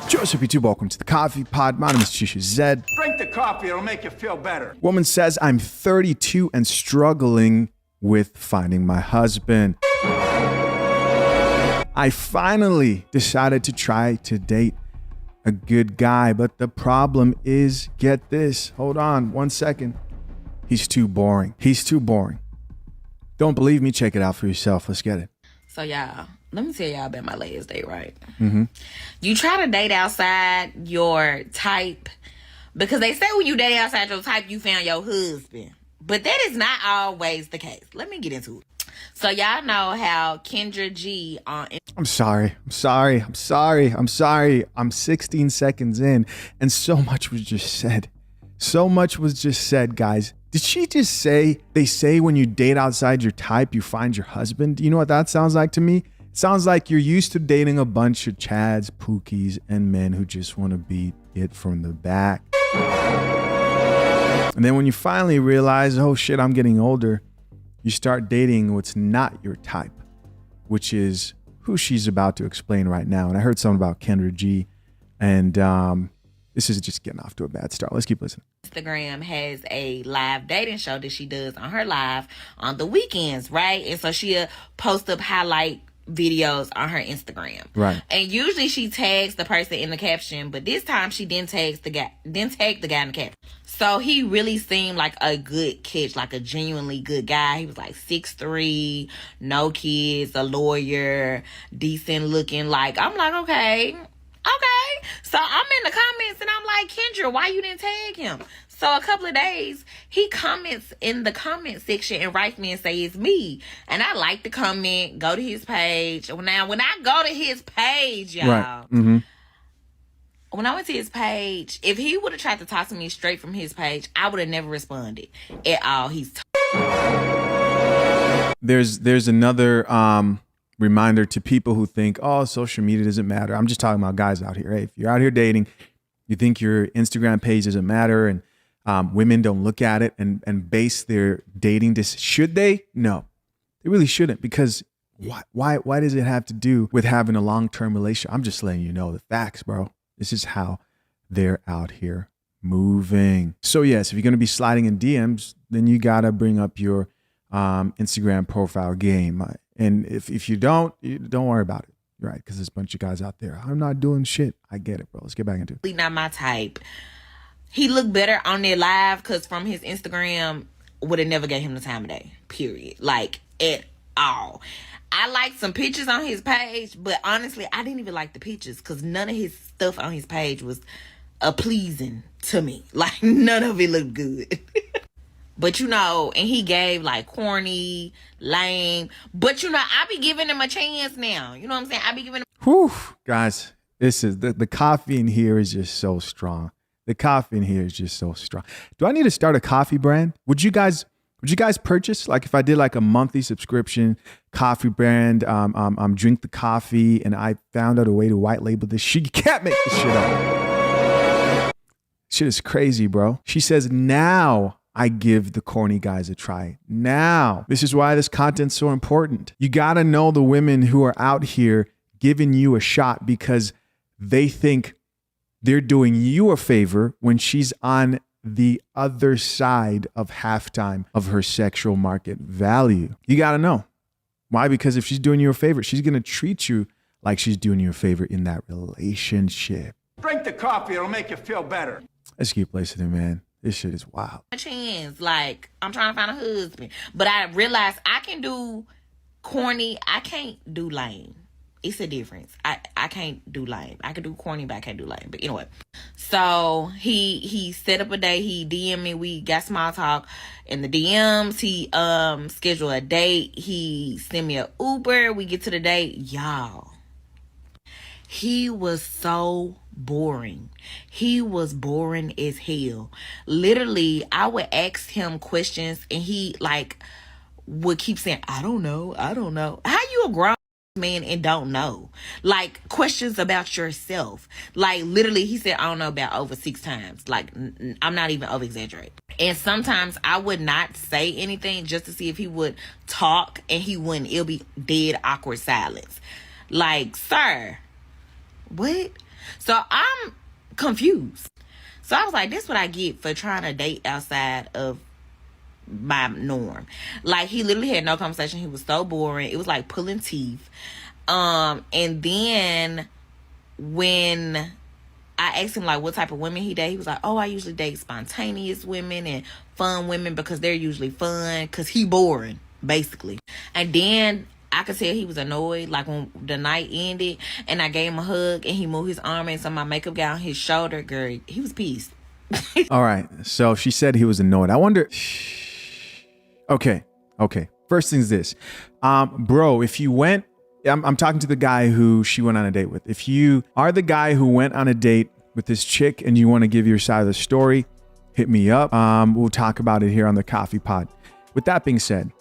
Joseph, YouTube, welcome to the Coffee Pod. My name is Chisha Zed. Drink the coffee, it'll make you feel better. Woman says, I'm 32 and struggling with finding my husband. I finally decided to try to date a good guy, but the problem is, get this, hold on 1 second. He's too boring. He's too boring. Don't believe me? Check it out for yourself. Let's get it. So y'all, let me tell y'all about my last date, right? You try to date outside your type, because they say when you date outside your type, you found your husband. But that is not always the case. Let me get into it. So y'all know how Kendra G on... I'm sorry. I'm 16 seconds in, and so much was just said. So much was just said, guys. Did she just say, they say when you date outside your type, you find your husband? You know what that sounds like to me? It sounds like you're used to dating a bunch of Chads, Pookies, and men who just want to beat it from the back. And then when you finally realize, oh shit, I'm getting older, you start dating what's not your type, which is who she's about to explain right now. And I heard something about Kendra G, and this is just getting off to a bad start. Let's keep listening. Instagram has a live dating show that she does on her live on the weekends, right? And so she'll post up highlight videos on her Instagram. Right. And usually she tags the person in the caption, but this time she didn't tag the guy in the caption. So he really seemed like a good catch, like a genuinely good guy. He was like 6'3", no kids, a lawyer, decent looking. Like, I'm like, okay. So I'm in the comments and I'm like, Kendra, why you didn't tag him? So a couple of days, he comments in the comment section and writes me and say it's me. And I like the comment, go to his page. Now, when I go to his page, y'all, Right. When I went to his page, if he would have tried to talk to me straight from his page, I would have never responded at all. There's another reminder to people who think, oh, social media doesn't matter. I'm just talking about guys out here. Hey, if you're out here dating, you think your Instagram page doesn't matter, and women don't look at it and base their dating should they? No, they really shouldn't, because why does it have to do with having a long-term relationship? I'm just letting you know the facts, bro. This is how they're out here moving. So yes, if you're going to be sliding in DMs, then you got to bring up your Instagram profile game. And if you don't worry about it, right? Because there's a bunch of guys out there. I'm not doing shit. I get it, bro. Let's get back into it. Not my type. He looked better on their live, because from his Instagram, would have never gave him the time of day, period. Like, at all. I liked some pictures on his page, but honestly, I didn't even like the pictures, because none of his stuff on his page was pleasing to me. Like, none of it looked good. But, you know, and he gave, like, corny, lame. But, you know, I be giving him a chance now. You know what I'm saying? I be giving him... Whew, guys, this is the coffee in here is just so strong. The coffee in here is just so strong. Do I need to start a coffee brand? Would you guys purchase, like, if I did like a monthly subscription coffee brand, drink the coffee, and I found out a way to white label this shit? You can't make this shit up. Shit is crazy, bro. She says, now I give the corny guys a try. Now, this is why this content's so important. You got to know the women who are out here giving you a shot because they think they're doing you a favor when she's on the other side of halftime of her sexual market value. You got to know. Why? Because if she's doing you a favor, she's going to treat you like she's doing you a favor in that relationship. Drink the coffee, it'll make you feel better. Let's keep listening, man. This shit is wild. A chance. Like, I'm trying to find a husband. But I realized I can do corny. I can't do lame. It's a difference. I can't do lame. I can do corny, but I can't do lame. But anyway. So he set up a day. He DM'd me. We got small talk in the DMs. He scheduled a date. He sent me an Uber. We get to the date. Y'all, he was so boring. He was boring as hell. Literally, I would ask him questions and he like would keep saying, I don't know. How you a grown man and don't know? Like, questions about yourself. Like, literally, he said, I don't know, about over 6 times. Like, I'm not even over exaggerating. And sometimes I would not say anything just to see if he would talk, and he wouldn't. It'll be dead awkward silence. Like, sir, What? So I'm confused. So I was like, this is what I get for trying to date outside of my norm. Like, he literally had no conversation. He was so boring. It was like pulling teeth. And then when I asked him like what type of women he date, he was like, oh, I usually date spontaneous women and fun women because they're usually fun, because he boring, basically. And then I could tell he was annoyed, like when the night ended and I gave him a hug and he moved his arm into my makeup gown on his shoulder. Girl, he was pissed. All right. So she said he was annoyed. I wonder. Okay. First thing's this. Bro, if you went, I'm talking to the guy who she went on a date with. If you are the guy who went on a date with this chick and you want to give your side of the story, hit me up. We'll talk about it here on the Coffee Pod. With that being said,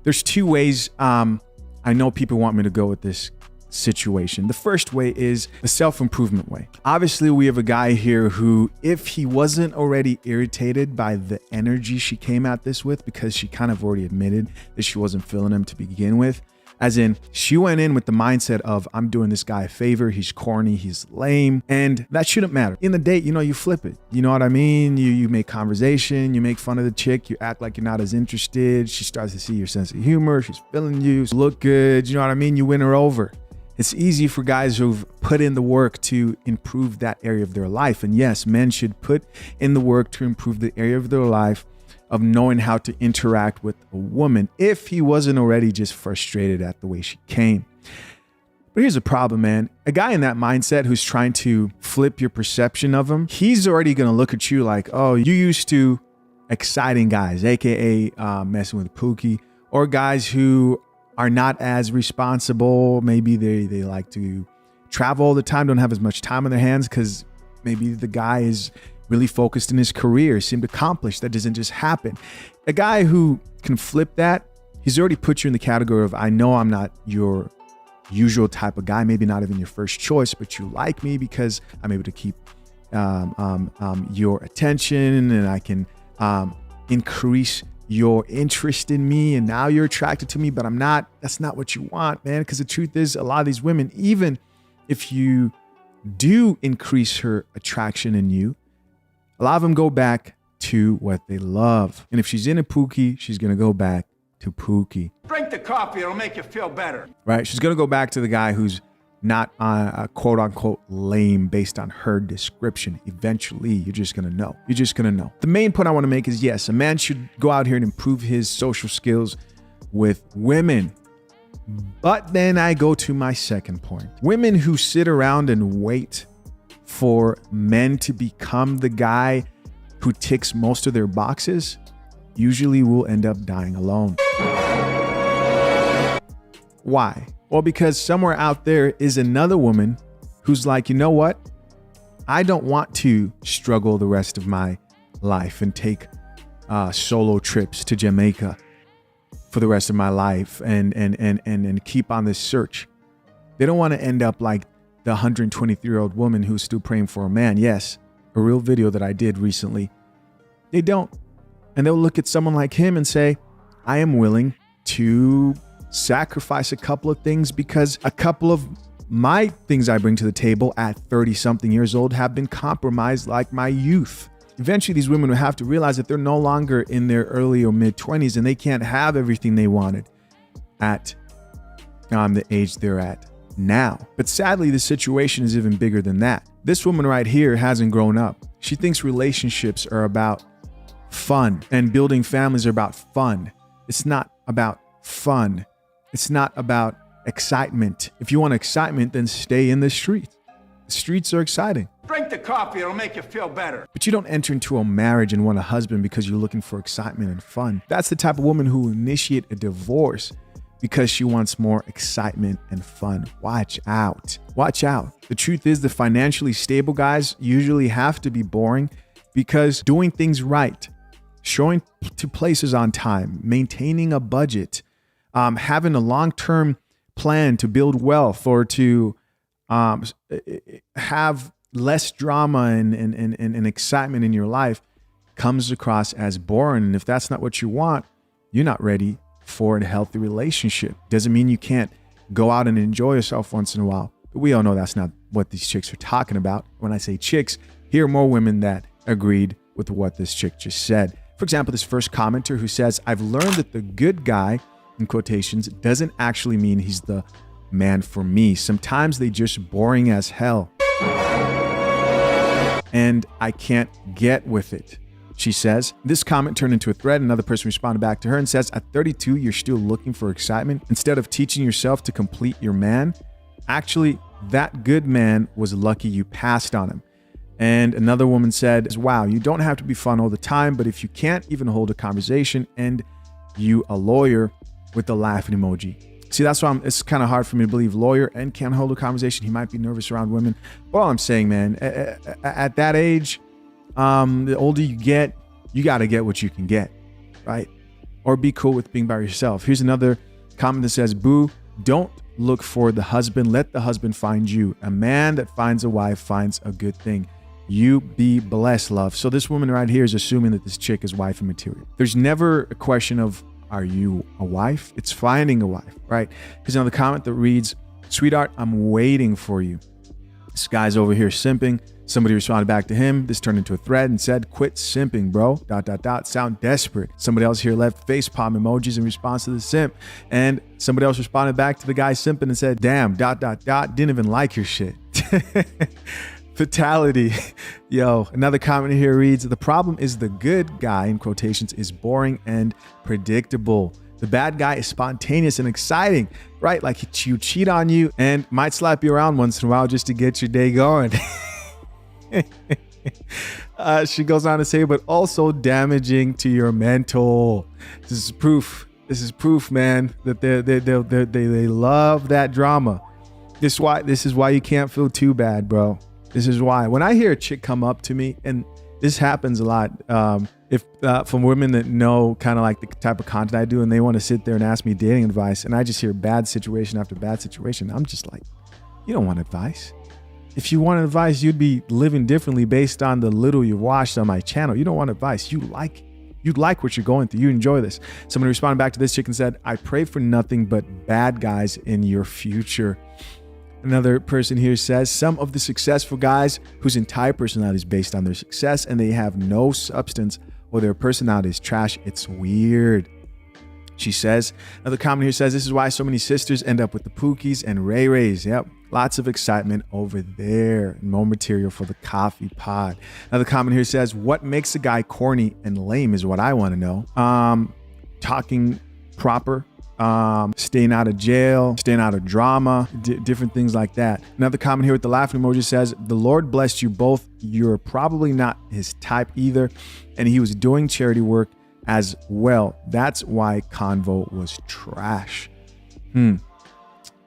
there's two ways I know people want me to go with this situation. The first way is the self-improvement way. Obviously, we have a guy here who, if he wasn't already irritated by the energy she came at this with, because she kind of already admitted that she wasn't feeling him to begin with, as in she went in with the mindset of, I'm doing this guy a favor, he's corny, he's lame, and that shouldn't matter. In the date, you flip it. You know what I mean? You make conversation, you make fun of the chick, you act like you're not as interested. She starts to see your sense of humor, she's feeling you, look good, you know what I mean? You win her over. It's easy for guys who've put in the work to improve that area of their life. And yes, men should put in the work to improve the area of their life of knowing how to interact with a woman if he wasn't already just frustrated at the way she came. But here's the problem, man. A guy in that mindset who's trying to flip your perception of him, he's already going to look at you like, oh, you used to exciting guys, aka messing with POOKIE, or guys who are not as responsible. Maybe they like to travel all the time, don't have as much time on their hands because maybe the guy is really focused in his career, seemed accomplished. That doesn't just happen. A guy who can flip that, he's already put you in the category of, I know I'm not your usual type of guy, maybe not even your first choice, but you like me because I'm able to keep your attention, and I can increase your interest in me, and now you're attracted to me, but I'm not. That's not what you want, man. Because the truth is, a lot of these women, even if you do increase her attraction in you, a lot of them go back to what they love. And if she's in a POOKIE, she's going to go back to POOKIE. Drink the coffee, it'll make you feel better. Right? She's going to go back to the guy who's not a quote unquote lame based on her description. Eventually, you're just going to know. You're just going to know. The main point I want to make is, yes, a man should go out here and improve his social skills with women. But then I go to my second point. Women who sit around and wait for men to become the guy who ticks most of their boxes usually will end up dying alone. Why? Well, because somewhere out there is another woman who's like, you know what? I don't want to struggle the rest of my life and take solo trips to Jamaica for the rest of my life and keep on this search. They don't want to end up like the 123-year-old woman who's still praying for a man. Yes, a real video that I did recently. They don't. And they'll look at someone like him and say, I am willing to sacrifice a couple of things because a couple of my things I bring to the table at 30-something years old have been compromised, like my youth. Eventually, these women will have to realize that they're no longer in their early or mid-20s and they can't have everything they wanted at the age they're at now. But sadly, the situation is even bigger than that. This woman right here hasn't grown up. She thinks relationships are about fun and building families are about fun. It's not about fun. It's not about excitement. If you want excitement, then stay in the street. The streets are exciting. Drink the coffee, it'll make you feel better. But you don't enter into a marriage and want a husband because you're looking for excitement and fun. That's the type of woman who will initiate a divorce because she wants more excitement and fun. Watch out. Watch out. The truth is, the financially stable guys usually have to be boring because doing things right, showing to places on time, maintaining a budget, having a long-term plan to build wealth or to have less drama and excitement in your life comes across as boring. And if that's not what you want, you're not ready for a healthy relationship. Doesn't mean you can't go out and enjoy yourself once in a while. But we all know that's not what these chicks are talking about. When I say chicks, here are more women that agreed with what this chick just said. For example, this first commenter who says, I've learned that the good guy, in quotations, doesn't actually mean he's the man for me. Sometimes they just boring as hell. And I can't get with it, she says. This comment turned into a thread. Another person responded back to her and says, at 32, you're still looking for excitement instead of teaching yourself to complete your man. Actually, that good man was lucky you passed on him. And another woman said, wow, you don't have to be fun all the time, but if you can't even hold a conversation and you a lawyer with the laughing emoji. See, that's why it's kind of hard for me to believe lawyer and can't hold a conversation. He might be nervous around women. But all I'm saying, man, at that age, the older you get, you got to get what you can get, right? Or be cool with being by yourself. Here's another comment that says, boo, don't look for the husband. Let the husband find you. A man that finds a wife finds a good thing. You be blessed, love. So this woman right here is assuming that this chick is wifey material. There's never a question of, are you a wife? It's finding a wife, right? Here's another comment that reads, sweetheart, I'm waiting for you. This guy's over here simping. Somebody responded back to him. This turned into a thread and said, quit simping, bro. ... Sound desperate. Somebody else here left facepalm emojis in response to the simp. And somebody else responded back to the guy simping and said, damn, ... Didn't even like your shit. Fatality. Yo, another comment here reads, the problem is the good guy, in quotations, is boring and predictable. The bad guy is spontaneous and exciting, right? Like he cheat on you and might slap you around once in a while just to get your day going. She goes on to say, but also damaging to your mental. This is proof. This is proof, man, that they love that drama. This is why you can't feel too bad, bro. This is why when I hear a chick come up to me, and this happens a lot, from women that know kind of like the type of content I do, and they want to sit there and ask me dating advice, and I just hear bad situation after bad situation. I'm just like, you don't want advice. If you want advice, you'd be living differently based on the little you watched on my channel. You don't want advice. You like what you're going through. You enjoy this. Somebody responded back to this chick and said, I pray for nothing but bad guys in your future. Another person here says, some of the successful guys whose entire personality is based on their success and they have no substance or their personality is trash. It's weird. She says, another comment here says, this is why so many sisters end up with the Pookies and RAYRAYs. Yep. Lots of excitement over there. More material for the coffee pod. Another comment here says, what makes a guy corny and lame is what I want to know. Talking proper. Staying out of jail, staying out of drama, different things like that. Another comment here with the laughing emoji says, the Lord blessed you both. You're probably not his type either. And he was doing charity work as well. That's why Convo was trash.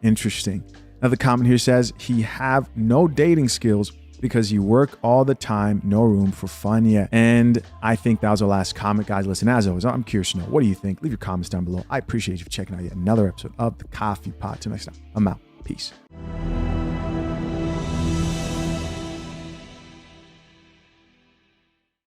Interesting. Another comment here says, he have no dating skills because you work all the time, no room for fun yet. And I think that was our last comment, guys. Listen, as always, I'm curious to know, what do you think? Leave your comments down below. I appreciate you for checking out yet another episode of The Coffee Pot. Till next time, I'm out. Peace.